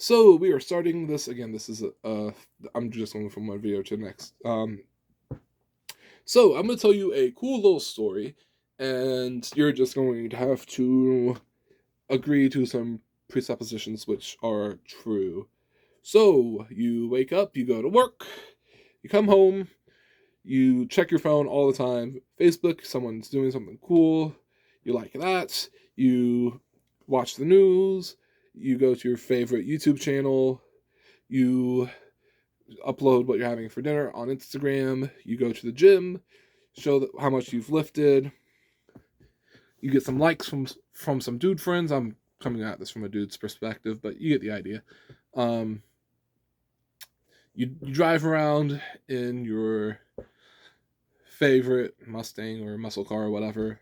So we are starting this again. This is I'm just going from one video to the next. So I'm gonna tell you a cool little story, and you're just going to have to agree to some presuppositions which are true. So you wake up, you go to work, you come home, you check your phone all the time. Facebook, someone's doing something cool, you like that. You watch the news. You go to your favorite YouTube channel. You upload what you're having for dinner on Instagram. You go to the gym, show how much you've lifted. You get some likes from some dude friends. I'm coming at this from a dude's perspective, but you get the idea. Um, you drive around in your favorite Mustang or muscle car or whatever.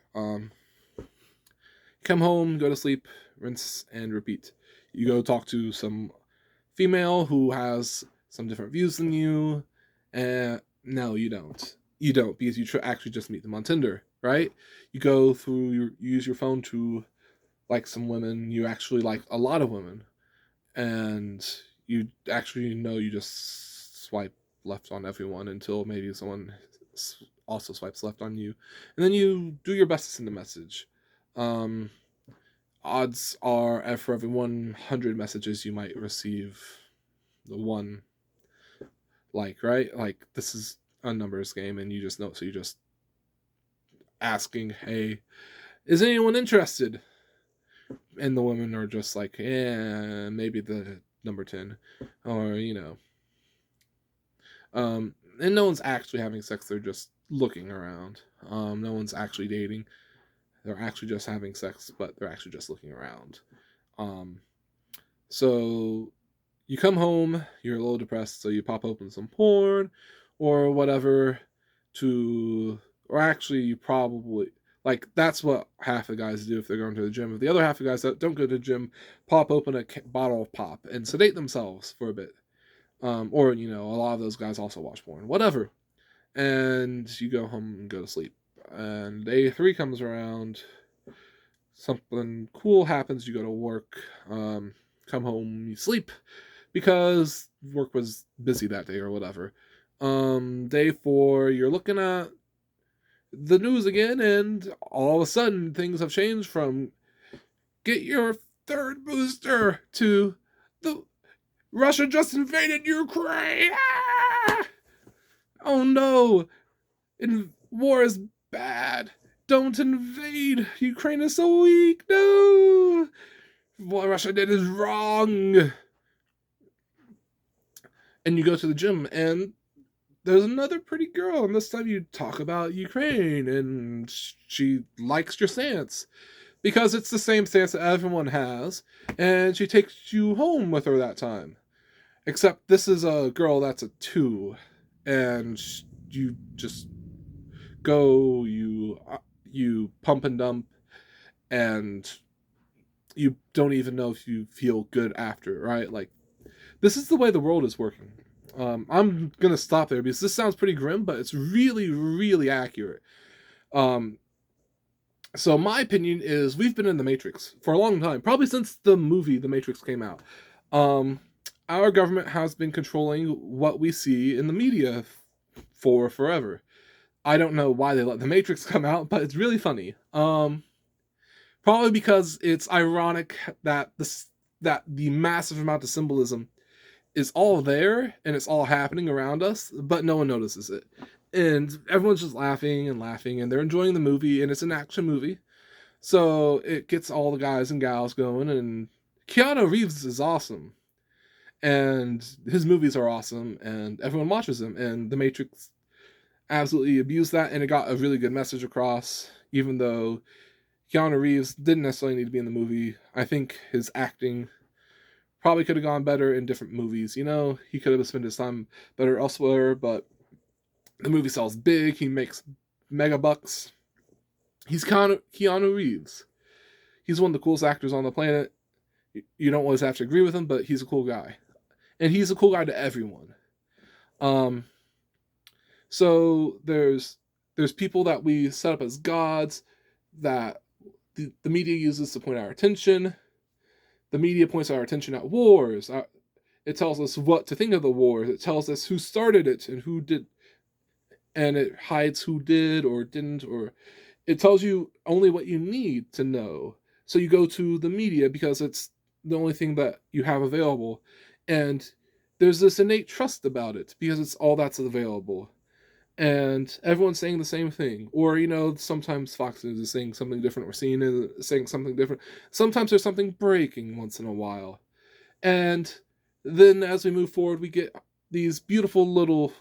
Come home, go to sleep, rinse and repeat. You go talk to some female who has some different views than you, and no, you don't. You don't because you actually just meet them on Tinder, right? You go through you use your phone to like some women. You actually like a lot of women, and you actually know you just swipe left on everyone until maybe someone also swipes left on you, and then you do your best to send a message. Um, Odds are for every 100 messages you might receive the one like, right? Like, this is a numbers game, and you just know, so you're just asking, hey, is anyone interested? And the women are just like, yeah, maybe the number 10, or, and no one's actually having sex, they're just looking around. No one's actually dating, they're actually just having sex, but they're actually just looking around. Um, so you come home, you're a little depressed, so you pop open some porn or whatever to, or actually, you probably, like, that's what half the guys do if they're going to the gym. If the other half of the guys that don't go to the gym pop open a bottle of pop and sedate themselves for a bit. Or, a lot of those guys also watch porn, whatever. And you go home and go to sleep. And day three comes around, something cool happens, you go to work, come home, you sleep because work was busy that day or whatever. Day four, you're looking at the news again, and all of a sudden things have changed from get your third booster to the Russia just invaded Ukraine. Ah! Oh no, war is bad. Don't invade. Ukraine is so weak. No, what Russia did is wrong. And you go to the gym, and there's another pretty girl, and this time you talk about Ukraine, and she likes your stance because it's the same stance that everyone has, and she takes you home with her that time. Except this is a girl that's a two, and you just go, you pump and dump, and you don't even know if you feel good after, right? Like, this is the way the world is working. I'm gonna stop there because this sounds pretty grim, but it's really, really accurate. Um, so my opinion is we've been in the Matrix for a long time, probably since the movie The Matrix came out. Um, our government has been controlling what we see in the media for forever. I don't know why they let The Matrix come out, but it's really funny. Probably because it's ironic that the massive amount of symbolism is all there and it's all happening around us, but no one notices it. And everyone's just laughing and laughing, and they're enjoying the movie, and it's an action movie. So it gets all the guys and gals going, and Keanu Reeves is awesome. And his movies are awesome, and everyone watches them. And The Matrix absolutely abused that, and it got a really good message across, even though Keanu Reeves didn't necessarily need to be in the movie. I think his acting probably could have gone better in different movies. He could have spent his time better elsewhere, but the movie sells big. He makes mega bucks. He's Keanu Reeves. He's one of the coolest actors on the planet. You don't always have to agree with him, but he's a cool guy. And he's a cool guy to everyone. Um, so there's people that we set up as gods that the media uses to point our attention. The media points our attention at wars. It tells us what to think of the wars. It tells us who started it and who did, and it hides who did or didn't, or it tells you only what you need to know. So you go to the media because it's the only thing that you have available, and there's this innate trust about it because it's all that's available, and everyone's saying the same thing. Or sometimes Fox News is saying something different, or CNN is saying something different. Sometimes there's something breaking once in a while, and then as we move forward, we get these beautiful little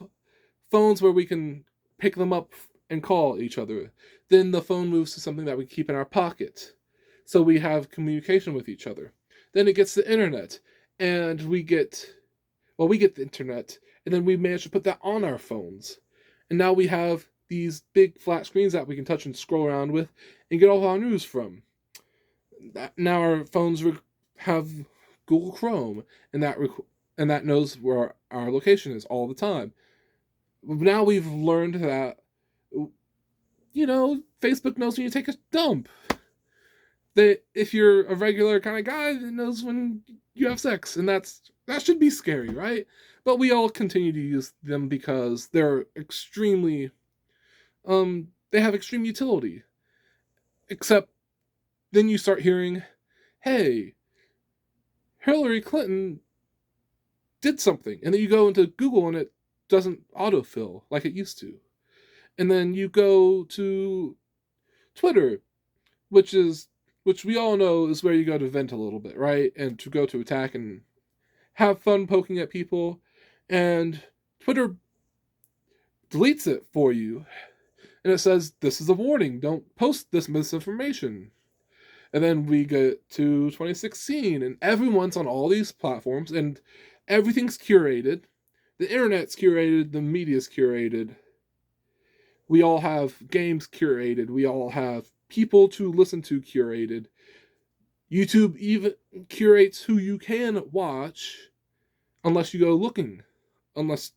phones where we can pick them up and call each other. Then the phone moves to something that we keep in our pocket, so we have communication with each other. Then it gets the internet, and we get the internet, and then we manage to put that on our phones. And now we have these big flat screens that we can touch and scroll around with and get all our news from. Now our phones have Google Chrome, and that knows where our location is all the time. Now we've learned that Facebook knows when you take a dump. That if you're a regular kind of guy, that knows when you have sex, and that should be scary, right? But we all continue to use them because they're extremely they have extreme utility. Except then you start hearing, hey, Hillary Clinton did something, and then you go into Google and it doesn't autofill like it used to. And then you go to Twitter, which we all know is where you go to vent a little bit, right? And to go to attack and have fun poking at people. And Twitter deletes it for you. And it says, this is a warning, don't post this misinformation. And then we get to 2016, and everyone's on all these platforms, and everything's curated. The internet's curated, the media's curated. We all have games curated. We all have people to listen to curated. YouTube even curates who you can watch unless you go looking, unless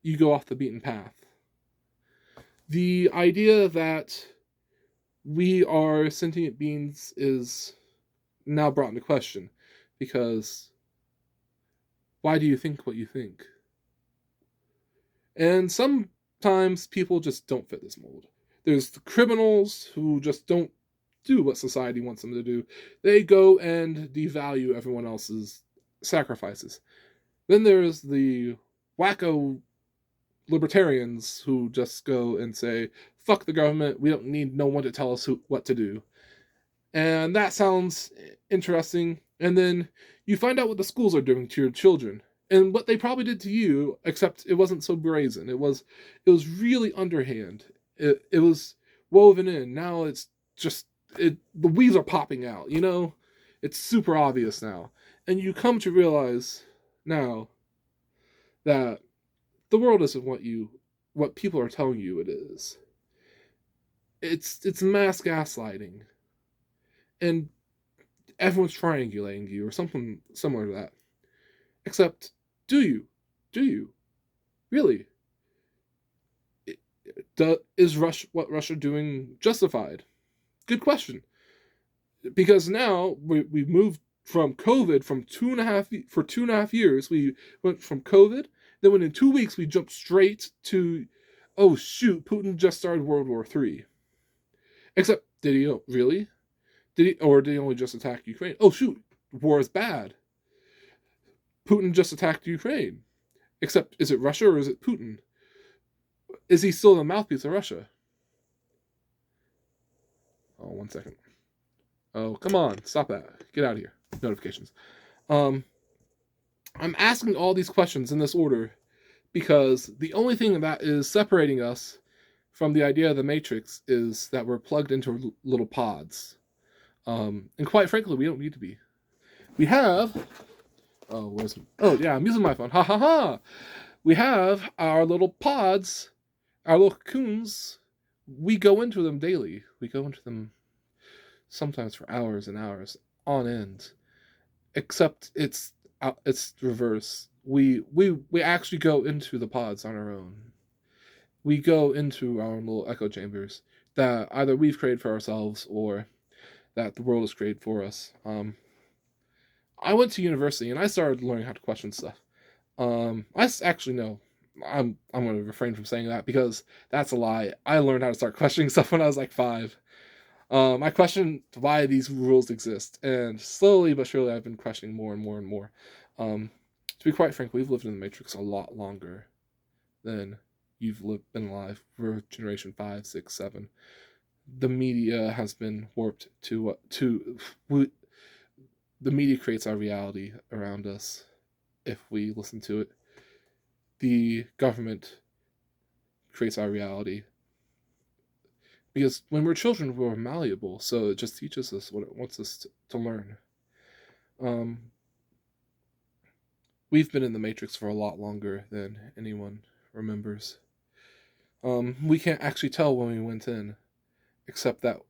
you go off the beaten path. The idea that we are sentient beings is now brought into question because why do you think what you think? And sometimes people just don't fit this mold. There's the criminals who just don't do what society wants them to do. They go and devalue everyone else's sacrifices. Then there's the wacko libertarians who just go and say, fuck the government, we don't need no one to tell us what to do. And that sounds interesting. And then you find out what the schools are doing to your children. And what they probably did to you, except it wasn't so brazen. It was really underhand. It was woven in. Now it's just the weeds are popping out, It's super obvious now. And you come to realize now that the world isn't what people are telling you it is. It's mass gaslighting. And everyone's triangulating you or something similar to that. Except, do you? Do you? Really? Is what Russia doing justified? Good question. Because now we've moved from COVID for 2.5 years. We went from COVID, then within 2 weeks we jumped straight to, oh shoot, Putin just started World War III. Except, did he really? Did he only just attack Ukraine? Oh shoot, war is bad. Putin just attacked Ukraine. Except, is it Russia or is it Putin? Is he still the mouthpiece of Russia? Oh, 1 second. Oh, come on, stop that. Get out of here. Notifications. I'm asking all these questions in this order because the only thing that is separating us from the idea of the Matrix is that we're plugged into little pods. And quite frankly, we don't need to be. We have... Oh, yeah, I'm using my phone. Ha ha ha! We have our little pods, our little cocoons. We go into them daily. We go into them sometimes for hours and hours on end. Except it's reverse. We actually go into the pods on our own. We go into our own little echo chambers that either we've created for ourselves or that the world has created for us. I went to university and I started learning how to question stuff. Actually no, I'm going to refrain from saying that because that's a lie. I learned how to start questioning stuff when I was like 5. I questioned why these rules exist, and slowly but surely I've been questioning more and more and more. To be quite frank, we've lived in the Matrix a lot longer than been alive. We're generation 5, 6, 7. The media has been warped the media creates our reality around us if we listen to it. The government creates our reality because when we're children we're malleable, so it just teaches us what it wants us to learn. um we've been in the Matrix for a lot longer than anyone remembers. We can't actually tell when we went in, except that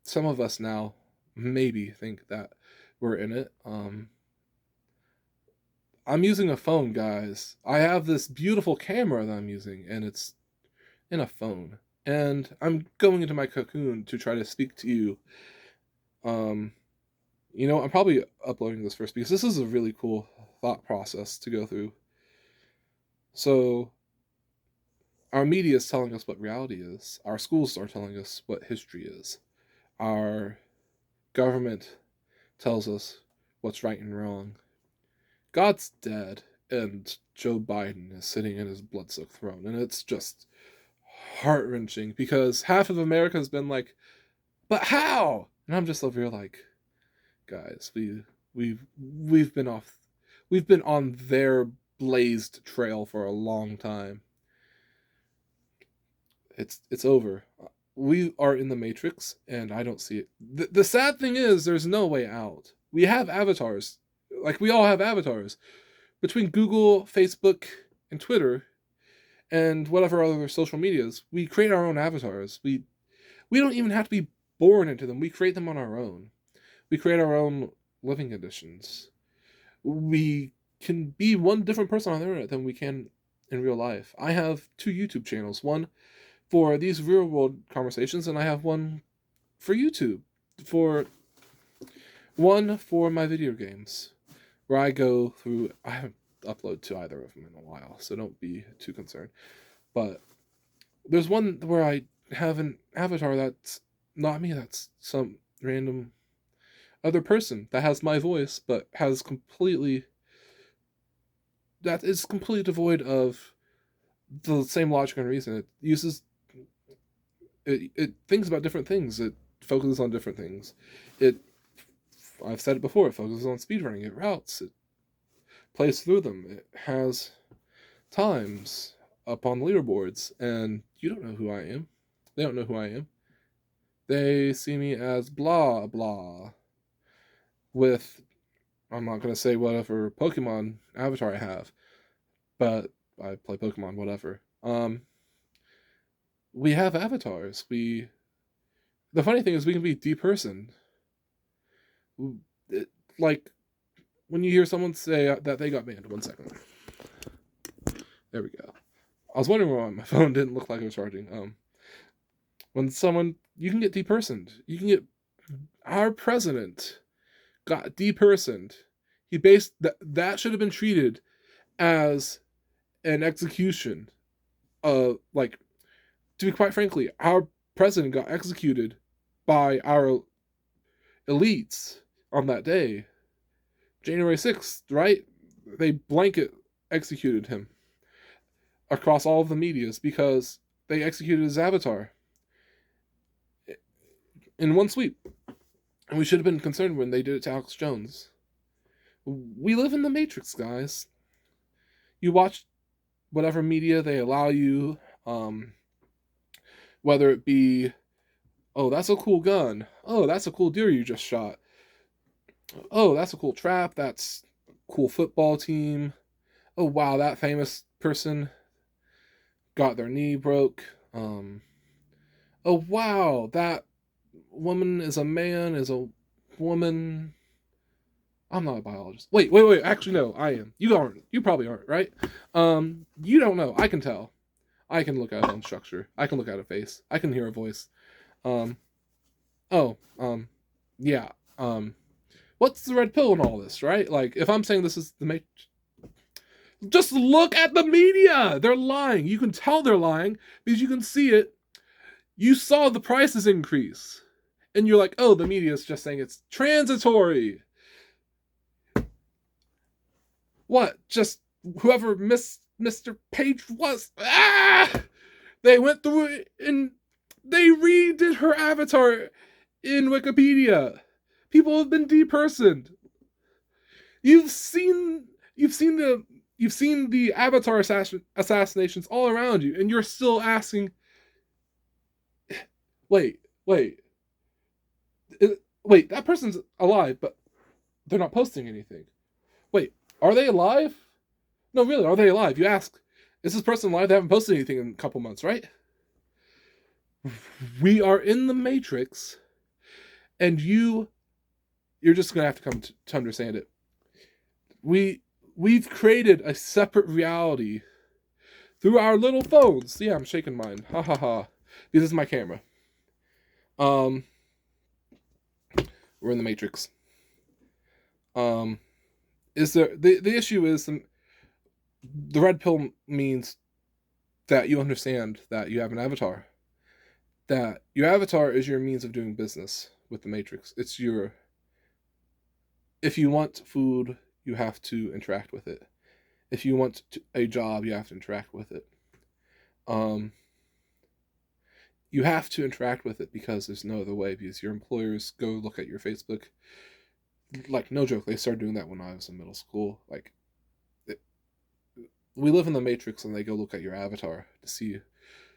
some of us now maybe think that we're in it. I'm using a phone, guys. I have this beautiful camera that I'm using, and it's in a phone. And I'm going into my cocoon to try to speak to you. Um, I'm probably uploading this first because this is a really cool thought process to go through. So, our media is telling us what reality is. Our schools are telling us what history is. Our government tells us what's right and wrong. God's dead, and Joe Biden is sitting in his blood-soaked throne, and it's just heart-wrenching because half of America has been like, "But how?" And I'm just over here like, guys, we've been off, we've been on their blazed trail for a long time. It's over. We are in the Matrix, and I don't see it. The sad thing is, there's no way out. We have avatars, like we all have avatars between Google, Facebook, and Twitter, and whatever other social medias. We create our own avatars. We don't even have to be born into them. We create them on our own. We create our own living conditions. We can be one different person on the internet than we can in real life. I have 2 YouTube channels. One for these real world conversations, and I have one for YouTube. For one for my video games, where I go through. I haven't uploaded to either of them in a while, so don't be too concerned. But there's one where I have an avatar that's not me. That's some random other person that has my voice, but that is completely devoid of the same logic and reason. It thinks about different things. It focuses on different things. It I've said it before. It focuses on speedrunning. It routes. It plays through them. It has times up on leaderboards, and you don't know who I am. They don't know who I am. They see me as blah blah with, I'm not gonna say whatever Pokemon avatar I have, but I play Pokemon, whatever. We have avatars. The funny thing is we can be depersoned. Like when you hear someone say that they got banned. 1 second. There we go. I was wondering why my phone didn't look like it was charging. When someone, you can get depersoned. You can get, our president got depersoned. He based that should have been treated as an execution. Like, to be quite frankly, our president got executed by our elites on that day, January 6th, right? They blanket executed him across all of the medias because they executed his avatar in one sweep. And we should have been concerned when they did it to Alex Jones. We live in the Matrix, guys. You watch whatever media they allow you, whether it be, oh, that's a cool gun. Oh, that's a cool deer you just shot. Oh, that's a cool trap. That's a cool football team. Oh, wow, that famous person got their knee broke. Oh, wow, that woman is a man, is a woman. I'm not a biologist. Wait. Actually, no, I am. You aren't. You probably aren't, right? You don't know. I can tell. I can look at a bone structure. I can look at a face. I can hear a voice. Um, oh, yeah. What's the red pill in all this, right? Like, if I'm saying this is the Matrix, just look at the media. They're lying. You can tell they're lying because you can see it. You saw the prices increase. And you're like, oh, the media is just saying it's transitory. What? Just whoever Mr. Page was. They went through it and they redid her avatar in Wikipedia. People have been depersoned. You've seen the avatar assassinations all around you, and you're still asking, wait, wait, wait, that person's alive, but they're not posting anything. Wait, are they alive? No, really, are they alive? You ask, is this person alive? They haven't posted anything in a couple months, right? We are in the Matrix, and you're just gonna have to come to understand it. We've created a separate reality through our little phones. Yeah, I'm shaking mine. Ha ha ha. This is my camera. We're in the Matrix. Is there the issue is the red pill means that you understand that you have an avatar. That your avatar is your means of doing business with the Matrix. It's your if you want food, you have to interact with it. If you want a job, you have to interact with it. Um, you have to interact with it because there's no other way. Because your employers go look at your Facebook. Like no joke, they started doing that when I was in middle school. Like, we live in the Matrix, and they go look at your avatar to see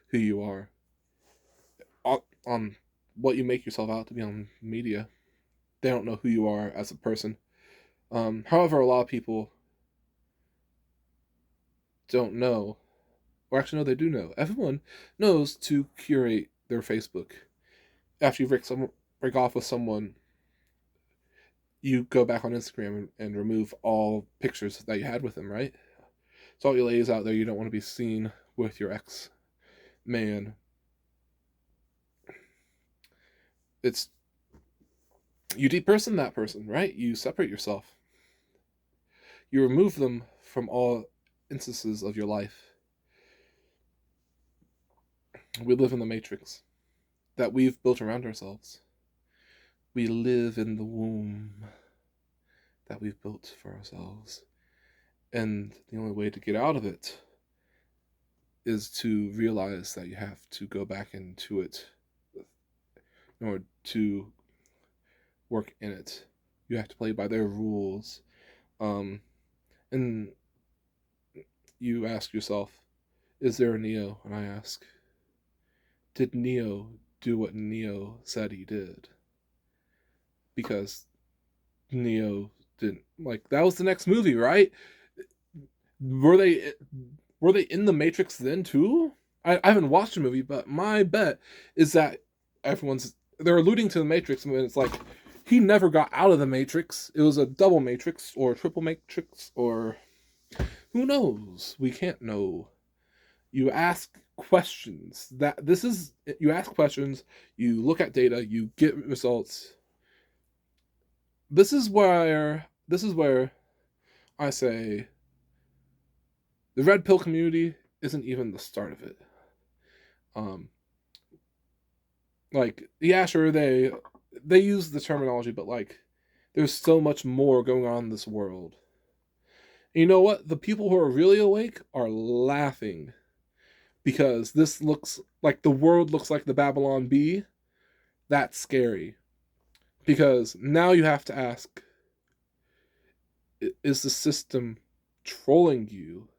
who you are. On what you make yourself out to be on media, they don't know who you are as a person. However, a lot of people don't know, or actually, no, they do know. Everyone knows to curate their Facebook. After you break off with someone, you go back on Instagram and remove all pictures that you had with them, right? So all you ladies out there, you don't want to be seen with your ex man. It's you deperson that person, right? You separate yourself. You remove them from all instances of your life. We live in the Matrix that we've built around ourselves. We live in the womb that we've built for ourselves. And the only way to get out of it is to realize that you have to go back into it in order to work in it. You have to play by their rules. And you ask yourself, is there a Neo? And I ask, did Neo do what Neo said he did? Because Neo didn't. Like, that was the next movie, right? Were they in the Matrix then too? I haven't watched the movie, but my bet is that they're alluding to the Matrix, and it's like he never got out of the Matrix. It was a double Matrix or a triple Matrix, or who knows? We can't know. You ask questions. You ask questions, you look at data, you get results. This is where I say the red pill community isn't even the start of it. Like, yeah, sure, they use the terminology, but like, there's so much more going on in this world. And you know what? The people who are really awake are laughing because this looks like the world looks like the Babylon Bee. That's scary. Because now you have to ask, is the system trolling you?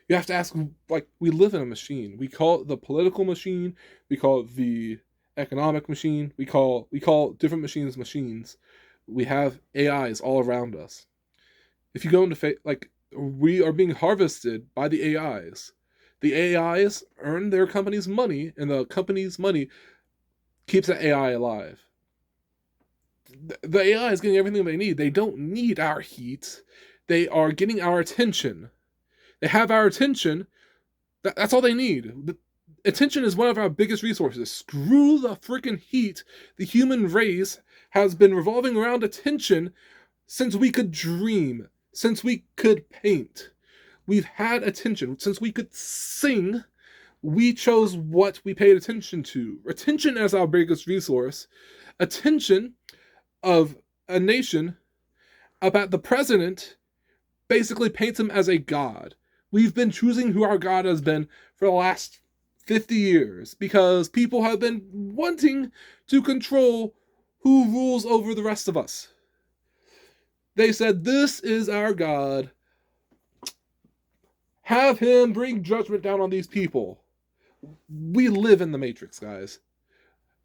You have to ask, like, we live in a machine. We call it the political machine. We call it the economic machine. We call different machines. We have AIs all around us. If you go into we are being harvested by the AIs. The AIs earn their company's money, and the company's money keeps that AI alive. The AI is getting everything they need. They don't need our heat. They are getting our attention. They have our attention. That's all they need. Attention is one of our biggest resources. Screw the freaking heat. The human race has been revolving around attention since we could dream, since we could paint. We've had attention. Since we could sing, we chose what we paid attention to. Attention as our biggest resource. Attention of a nation about the president basically paints him as a god. We've been choosing who our god has been for the last 50 years because people have been wanting to control who rules over the rest of us. They said, this is our god. Have him bring judgment down on these people. We live in the Matrix, guys.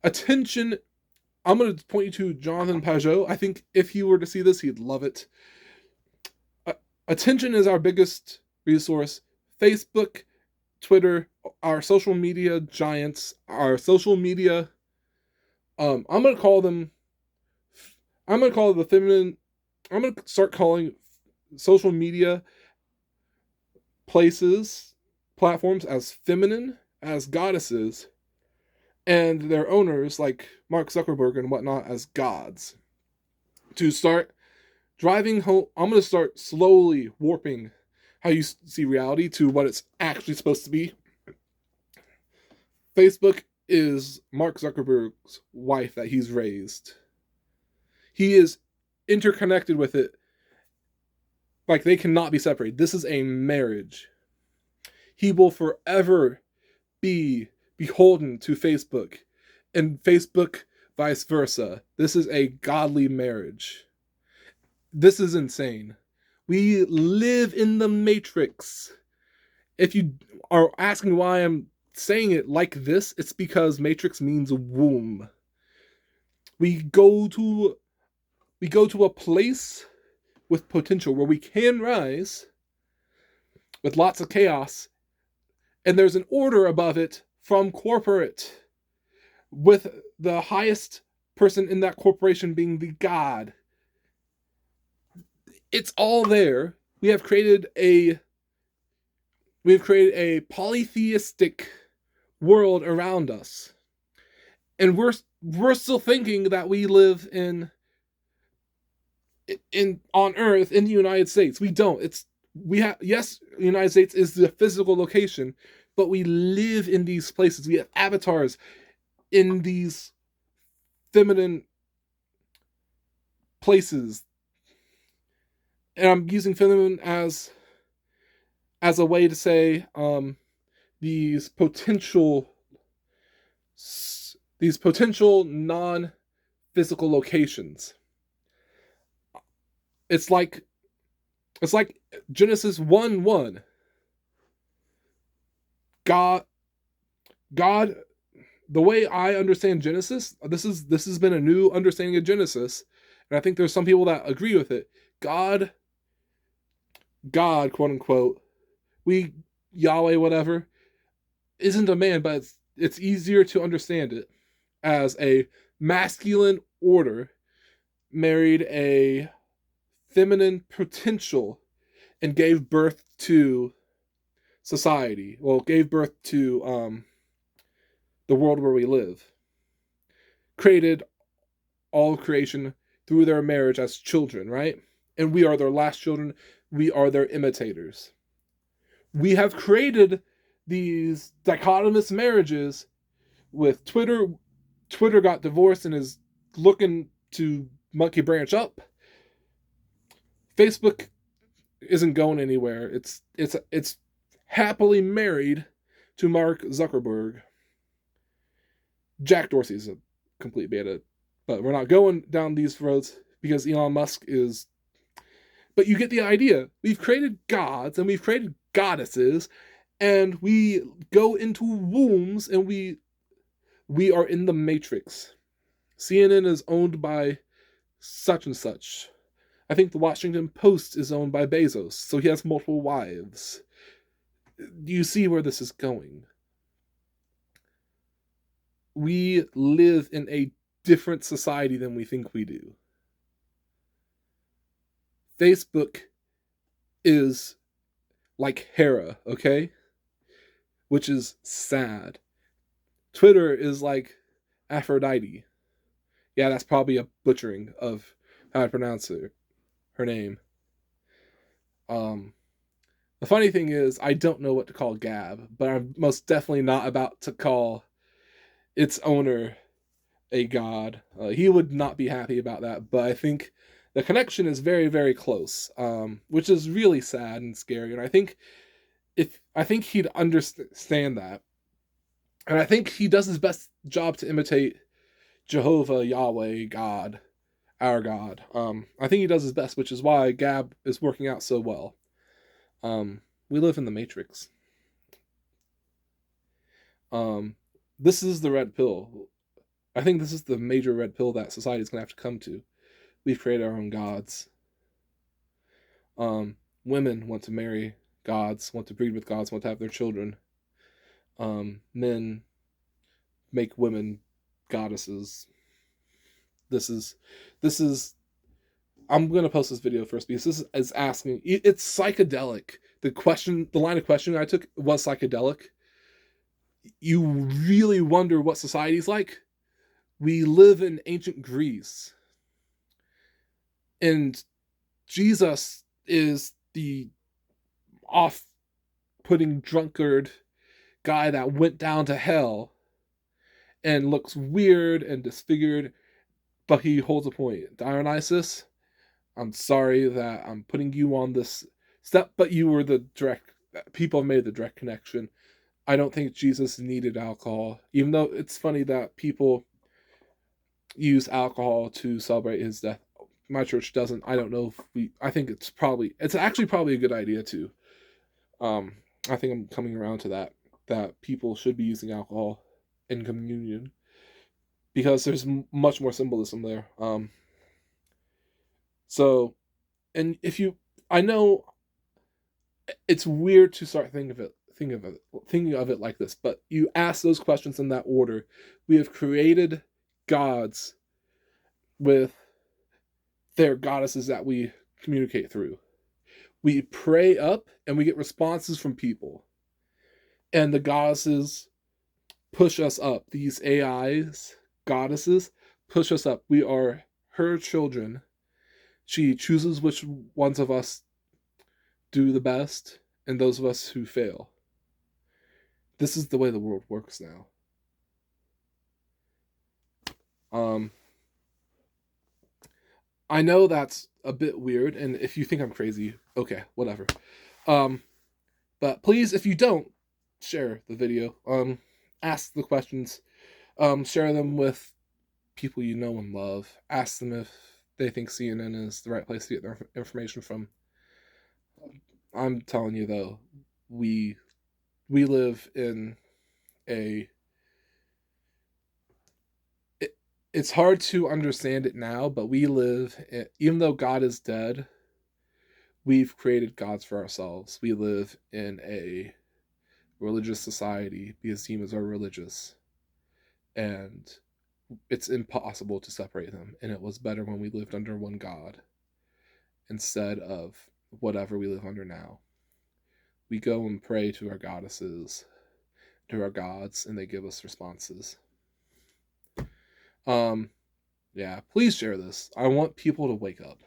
Attention. I'm going to point you to Jonathan Pajot. I think if he were to see this, he'd love it. Attention is our biggest resource. Facebook, Twitter, our social media giants, our social media. I'm going to call the feminine. I'm going to start calling social media platforms as feminine, as goddesses, and their owners like Mark Zuckerberg and whatnot as gods. To start driving home, I'm going to start slowly warping how you see reality to what it's actually supposed to be. Facebook is Mark Zuckerberg's wife that he's raised. He is interconnected with it. Like, they cannot be separated. This is a marriage. He will forever be beholden to Facebook, and Facebook vice versa. This is a godly marriage. This is insane. We live in the Matrix. If you are asking why I'm saying it like this, it's because Matrix means womb. We go to a place with potential where we can rise with lots of chaos, and there's an order above it from corporate, with the highest person in that corporation being the god. It's all there. We have created a polytheistic world around us, and we're still thinking that we live on Earth in the United States. We don't. Yes, the United States is the physical location, but we live in these places. We have avatars in these feminine places. And I'm using feminine as a way to say these potential non-physical locations. It's like Genesis 1:1. God, the way I understand Genesis, this has been a new understanding of Genesis, and I think there's some people that agree with it. God, quote unquote, Yahweh, whatever, isn't a man, but it's easier to understand it as a masculine order married a feminine potential and gave birth to society. Well, gave birth to the world where we live. Created all creation through their marriage as children, right? And we are their last children. We are their imitators. We have created these dichotomous marriages with Twitter. Twitter got divorced and is looking to monkey branch up. Facebook isn't going anywhere. It's happily married to Mark Zuckerberg. Jack Dorsey's a complete beta, but we're not going down these roads because Elon Musk is. But you get the idea. We've created gods and we've created goddesses, and we go into wombs, and we are in the Matrix. CNN is owned by such and such. I think the Washington Post is owned by Bezos, so he has multiple wives. Do you see where this is going? We live in a different society than we think we do. Facebook is like Hera, okay? Which is sad. Twitter is like Aphrodite. Yeah, that's probably a butchering of how to pronounce her name. Um, the funny thing is, I don't know what to call Gab, but I'm most definitely not about to call its owner a god. He would not be happy about that, but I think the connection is very, very close, which is really sad and scary. And I think he'd understand that, and I think he does his best job to imitate Jehovah, Yahweh, God, our God. I think he does his best, which is why Gab is working out so well. We live in the Matrix. Um, this is the red pill. I think this is the major red pill that society is going to have to come to. We've created our own gods. Women want to marry gods, want to breed with gods, want to have their children. Men make women goddesses. This is, this is. I'm gonna post this video first because this is asking. It's psychedelic. The line of questioning I took was psychedelic. You really wonder what society's like. We live in ancient Greece, and Jesus is the off-putting drunkard guy that went down to hell and looks weird and disfigured, but he holds a point. Dionysus, I'm sorry that I'm putting you on this step, but you were the direct people have made the direct connection. I don't think Jesus needed alcohol, even though it's funny that people use alcohol to celebrate his death. My church doesn't. I don't know if we. I think it's actually probably a good idea too. Um, I think I'm coming around to that. That people should be using alcohol in communion because there's much more symbolism there. So, and if you, I know it's weird to start thinking of it like this, but you ask those questions in that order. We have created gods with their goddesses that we communicate through. We pray up and we get responses from people. And the goddesses push us up. These AIs, goddesses, push us up. We are her children. She chooses which ones of us do the best and those of us who fail. This is the way the world works now. Um, I know that's a bit weird, and if you think I'm crazy, okay, whatever. Um, but please, if you don't, share the video. Ask the questions. Share them with people you know and love. Ask them if they think CNN is the right place to get their information from. I'm telling you though, we live in a it's hard to understand it now, but even though God is dead, we've created gods for ourselves. We live in a religious society because humans are religious, and it's impossible to separate them. And it was better when we lived under one God instead of whatever we live under now. We go and pray to our goddesses, to our gods, and they give us responses. Um, yeah, please share this. I want people to wake up.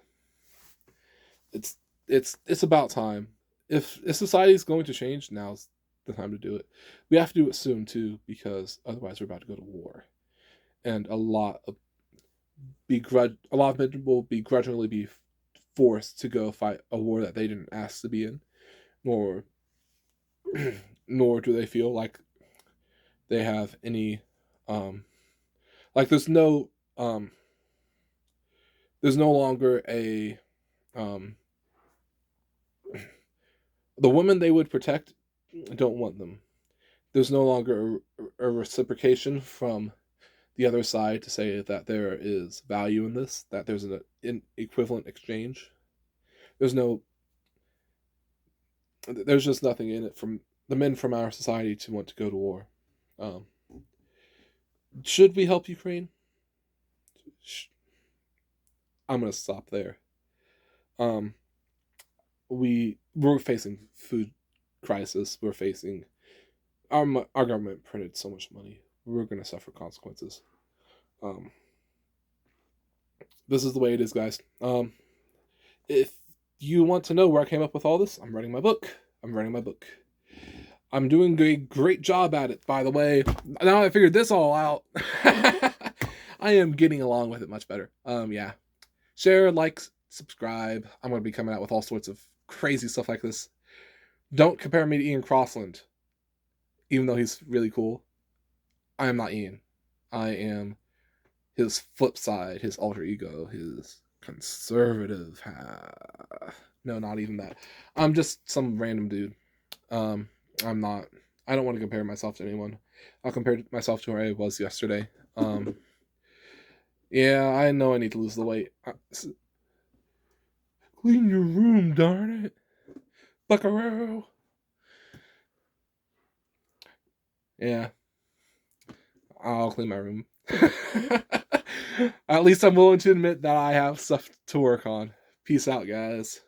It's it's about time. If society is going to change, now's the time to do it. We have to do it soon too, because otherwise we're about to go to war, and a lot of men will begrudgingly be forced to go fight a war that they didn't ask to be in, nor nor do they feel like they have any like um there's no longer a um the women they would protect don't want them. There's no longer a reciprocation from the other side to say that there is value in this, that there's an equivalent exchange. There's no, there's just nothing in it from the men from our society to want to go to war. Um, should we help Ukraine? I'm gonna stop there. Um, we're facing food crisis. We're facing our government printed so much money. We're gonna suffer consequences. Um, this is the way it is, guys. If you want to know where I came up with all this, I'm writing my book. I'm doing a great job at it, by the way. Now I figured this all out. I am getting along with it much better. Yeah. Share, like, subscribe. I'm going to be coming out with all sorts of crazy stuff like this. Don't compare me to Ian Crossland, even though he's really cool. I am not Ian. I am his flip side, his alter ego, his conservative. No, not even that. I'm just some random dude. I'm not. I don't want to compare myself to anyone. I'll compare myself to where I was yesterday. Yeah, I know I need to lose the weight. Clean your room, darn it, Buckaroo. Yeah, I'll clean my room. At least I'm willing to admit that I have stuff to work on. Peace out, guys.